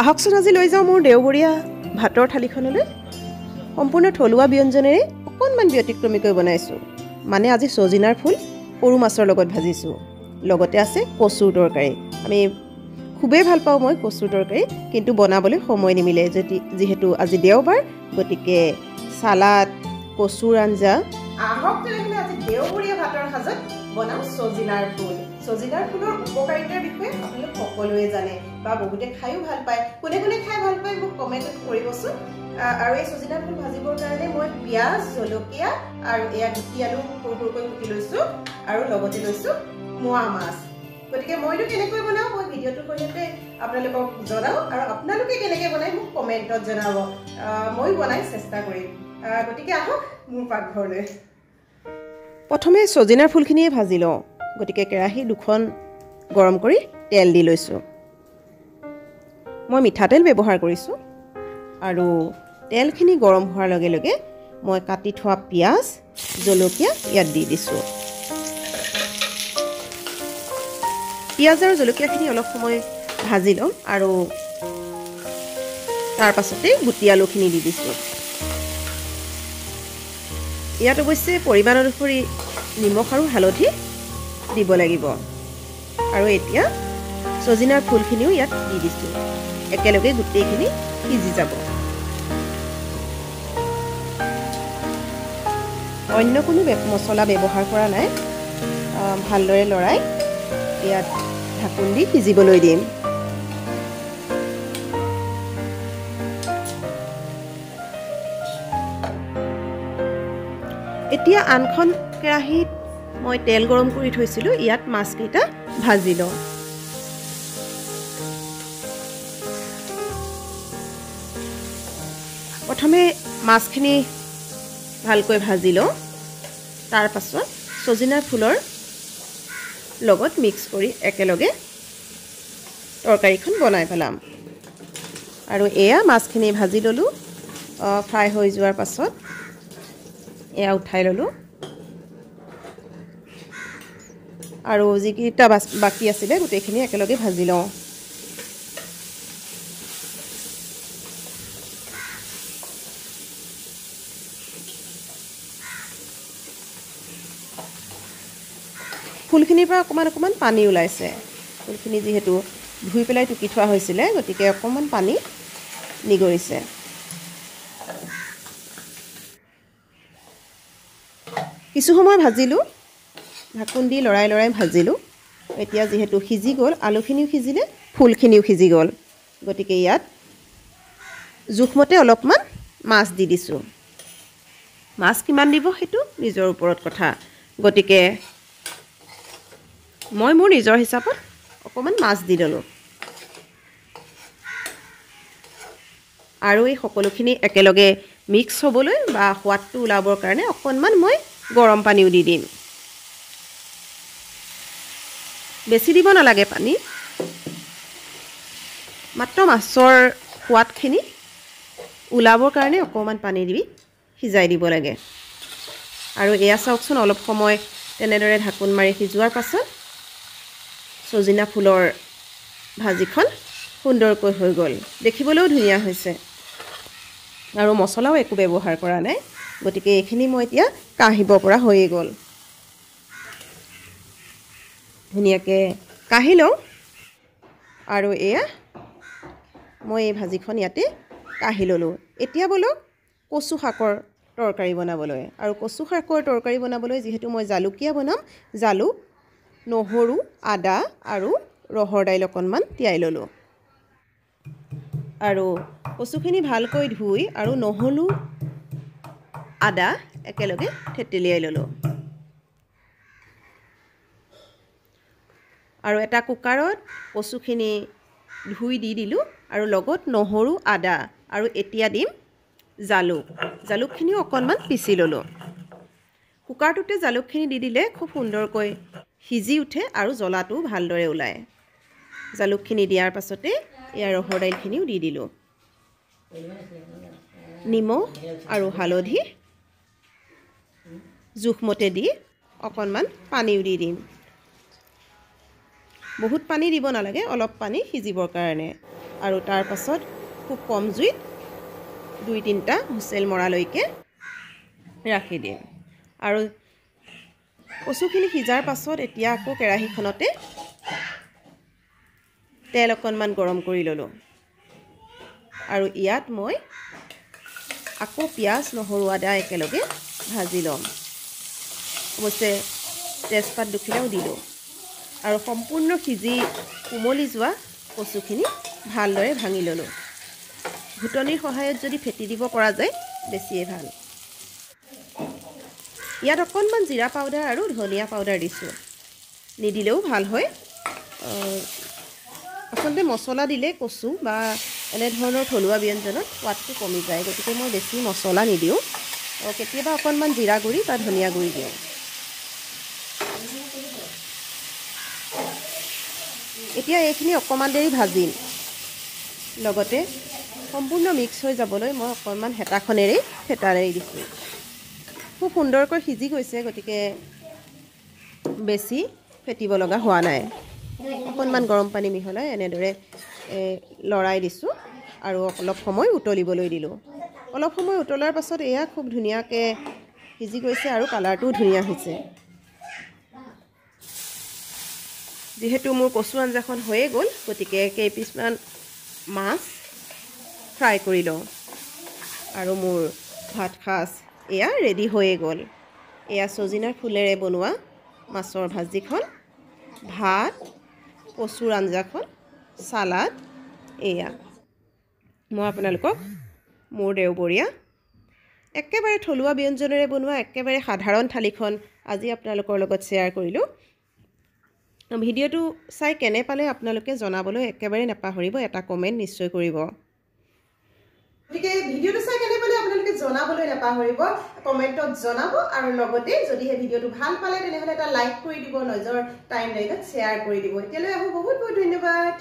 আহকচোন আজি লৈ যাওঁ মোৰ দেওবৰীয়া ভাতৰ থালিখনলৈ সম্পূৰ্ণ থলুৱা ব্যঞ্জনেৰে অকণমান ব্যতিক্ৰমীকৈ বনাইছোঁ। মানে আজি সজিনাৰ ফুল সৰু মাছৰ লগত ভাজিছোঁ, লগতে আছে কচুৰ তৰকাৰী। আমি খুবেই ভাল পাওঁ মই কচুৰ তৰকাৰী, কিন্তু বনাবলৈ সময় নিমিলে যিহেতু আজি দেওবাৰ, গতিকে চালাড, কচুৰ আঞ্জা। আহক তেনেহ'লে আজি দেওবৰীয়া ভাতৰ সাজত বনাওঁ সজিনাৰ ফুল। সজিনাৰ ফুলৰ উপকাৰিতাৰ বিষয়ে আপোনালোক সকলোৱে জানে বা বহুতে খায়ো ভাল পায়। কোনে কোনে খাই ভাল পায় মোক কমেণ্টত কৰিবচোন। আৰু এই সজিনাৰ ফুল ভাজিবৰ কাৰণে মই পিঁয়াজ, জলকীয়া আৰু এয়া গুটি আলু সৰু সৰুকৈ কুটি লৈছোঁ আৰু লগতে লৈছোঁ মোৱা মাছ। গতিকে মইতো কেনেকৈ বনাওঁ মই ভিডিঅ'টোৰ জৰিয়তে আপোনালোকক জনাওঁ, আৰু আপোনালোকে কেনেকৈ বনাই মোক কমেণ্টত জনাব। মই বনাই চেষ্টা কৰিম। গতিকে আহক মোৰ পাকঘৰলৈ। প্ৰথমে সজিনাৰ ফুলখিনিয়ে ভাজি লওঁ। গতিকে কেৰাহী দুখন গৰম কৰি তেল দি লৈছোঁ। মই মিঠাতেল ব্যৱহাৰ কৰিছোঁ, আৰু তেলখিনি গৰম হোৱাৰ লগে লগে মই কাটি থোৱা পিঁয়াজ, জলকীয়া ইয়াত দি দিছোঁ। পিঁয়াজ আৰু জলকীয়াখিনি অলপ সময় ভাজি ল'ম, আৰু তাৰ পাছতে গুটি আলুখিনি দি দিছোঁ। ইয়াত অৱশ্যে পৰিমাণ অনুসৰি নিমখ আৰু হালধি দিব লাগিব। আৰু এতিয়া সজিনাৰ ফুলখিনিও ইয়াত দি দিছোঁ। একেলগে গোটেইখিনি সিজি যাব। অন্য কোনো মছলা ব্যৱহাৰ কৰা নাই। ভালদৰে লৰাই ইয়াত ঢাকোন দি সিজিবলৈ দিম। এতিয়া আনখন কেৰাহীত মই তেল গৰম কৰি থৈছিলোঁ, ইয়াত মাছকেইটা ভাজি লওঁ। প্ৰথমে মাছখিনি ভালকৈ ভাজি লওঁ, তাৰ পাছত সজিনাৰ ফুলৰ লগত মিক্স কৰি একেলগে তৰকাৰীখন বনাই পেলাম। আৰু এয়া মাছখিনি ভাজি ল'লোঁ। ফ্ৰাই হৈ যোৱাৰ পাছত এয়া উঠাই ল'লোঁ, আৰু যিকেইটা বাকী আছিলে গোটেইখিনি একেলগে ভাজি লওঁ। ফুলখিনিৰ পৰা অকণমান অকণমান পানী ওলাইছে। ফুলখিনি যিহেতু ধুই পেলাই টুকি থোৱা হৈছিলে, গতিকে অকণমান পানী নিগৰিছে। কিছু সময় ভাজিলোঁ, ঢাকোন দি লৰাই লৰাই ভাজিলোঁ। এতিয়া যিহেতু সিজি গ'ল, আলুখিনিও সিজিলে, ফুলখিনিও সিজি গ'ল, গতিকে ইয়াত জোখমতে অলপমান মাছ দি দিছোঁ। মাছ কিমান দিব সেইটো নিজৰ ওপৰত কথা, গতিকে মই মোৰ নিজৰ হিচাপত অকণমান মাছ দি ল'লোঁ। আৰু এই সকলোখিনি একেলগে মিক্স হ'বলৈ বা সোৱাদটো ওলাবৰ কাৰণে অকণমান মই গৰম পানীও দি দিম। বেছি দিব নালাগে পানী, মাত্ৰ মাছৰ সোৱাদখিনি ওলাবৰ কাৰণে অকণমান পানী দি সিজাই দিব লাগে। আৰু এয়া চাওকচোন, অলপ সময় তেনেদৰে ঢাকোন মাৰি সিজোৱাৰ পাছত সজিনা ফুলৰ ভাজিখন সুন্দৰকৈ হৈ গ'ল। দেখিবলৈও ধুনীয়া হৈছে, আৰু মছলাও একো ব্যৱহাৰ কৰা নাই। গতিকে এইখিনি মই এতিয়া কাঢ়িব পৰা হৈয়ে গ'ল। ধুনীয়াকৈ কাঢ়ি লওঁ, আৰু এয়া মই এই ভাজিখন ইয়াতে কাঢ়ি ল'লোঁ। এতিয়া বলক কচু শাকৰ তৰকাৰী বনাবলৈ। আৰু কচু শাকৰ তৰকাৰী বনাবলৈ যিহেতু মই জালুকীয়া বনাম, জালুক, নহৰু, আদা আৰু ৰহৰ দাইল অকণমান তিয়াই ল'লোঁ। আৰু কচুখিনি ভালকৈ ধুই আৰু নহৰু, আদা একেলগে থেতেলিয়াই ল'লোঁ। আৰু এটা কুকাৰত কচুখিনি ধুই দি দিলোঁ, আৰু লগত নহৰু, আদা, আৰু এতিয়া দিম জালুক। জালুকখিনিও অকণমান পিচি ল'লোঁ। কুকাৰটোতে জালুকখিনি দি দিলে খুব সুন্দৰকৈ সিজি উঠে আৰু জ্বলাটোও ভালদৰে ওলায়। জালুকখিনি দিয়াৰ পাছতে এয়া ৰহৰ দাইলখিনিও দি দিলোঁ। নিমখ আৰু হালধি জোখমতে দি অকণমান পানীও দি দিম। বহুত পানী দিব নালাগে, অলপ পানী সিজিবৰ কাৰণে। আৰু তাৰ পাছত খুব কম জুইত 2-3টা হুইচেল মৰালৈকে ৰাখি দিম আৰু কচুখিনি সিজাৰ পাছত এতিয়া আকৌ কেৰাহীখনতে তেল অকণমান গৰম কৰি ল'লোঁ আৰু ইয়াত মই আকৌ পিঁয়াজ নহৰু আদা একেলগে ভাজি ল'ম অৱশ্যে তেজপাত দুখিলাও দিলোঁ আৰু সম্পূৰ্ণ সিজি কোমলি যোৱা কচুখিনি ভালদৰে ভাঙি ল'লোঁ ঘুটনিৰ সহায়ত যদি ফেটি দিব পৰা যায় বেছিয়ে ভাল ইয়াত অকণমান জিৰা পাউডাৰ আৰু ধনিয়া পাউডাৰ দিছোঁ নিদিলেও ভাল হয় আচলতে মছলা দিলে কচু বা এনেধৰণৰ থলুৱা ব্যঞ্জনত সোৱাদটো কমি যায় গতিকে মই বেছি মছলা নিদিওঁ কেতিয়াবা অকণমান জিৰা গুড়ি বা ধনিয়া গুড়ি দিওঁ এতিয়া এইখিনি অকণমান দেৰি ভাজিম লগতে সম্পূৰ্ণ মিক্স হৈ যাবলৈ মই অকণমান হেতাখনেৰে ফেটাই দিছোঁ খুব সুন্দৰকৈ সিজি গৈছে গতিকে বেছি ফেটিব লগা হোৱা নাই অকণমান গৰম পানী মিহলাই এনেদৰে লৰাই দিছোঁ আৰু অলপ সময় উতলিবলৈ দিলোঁ অলপ সময় উতলাৰ পাছত এয়া খুব ধুনীয়াকৈ সিজি গৈছে আৰু কালাৰটোও ধুনীয়া হৈছে যিহেতু মোৰ কচু আঞ্জাখন হৈয়ে গ'ল গতিকে কেইপিচমান মাছ ফ্ৰাই কৰি লওঁ আৰু মোৰ ভাত সাজ এয়া ৰেডি হৈয়ে গ'ল এয়া ছজিনাৰ ফুলেৰে বনোৱা মাছৰ ভাজিখন ভাত কচুৰ আঞ্জাখন সালাড এয়া মই আপোনালোকক মোৰ দেওবৰীয়া একেবাৰে থলুৱা ব্যঞ্জনেৰে বনোৱা একেবাৰে সাধাৰণ থালিখন আজি আপোনালোকৰ লগত শ্বেয়াৰ কৰিলোঁ ভিডিঅ'টো চাই কেনে পালে আপোনালোকে জনাবলৈ একেবাৰে নাপাহৰিব এটা কমেণ্ট নিশ্চয় কৰিব গতিকে ভিডিঅ'টো চাই কেনে পালে আপোনালোকে জনাবলৈ নাপাহৰিব কমেণ্টত জনাব আৰু লগতে যদি এই ভিডিঅ'টো ভাল পালে তেনেহ'লে এটা লাইক কৰি দিব নিজৰ টাইমলাইনত শ্বেয়াৰ কৰি দিব এতিয়ালৈ বহুত বহুত ধন্যবাদ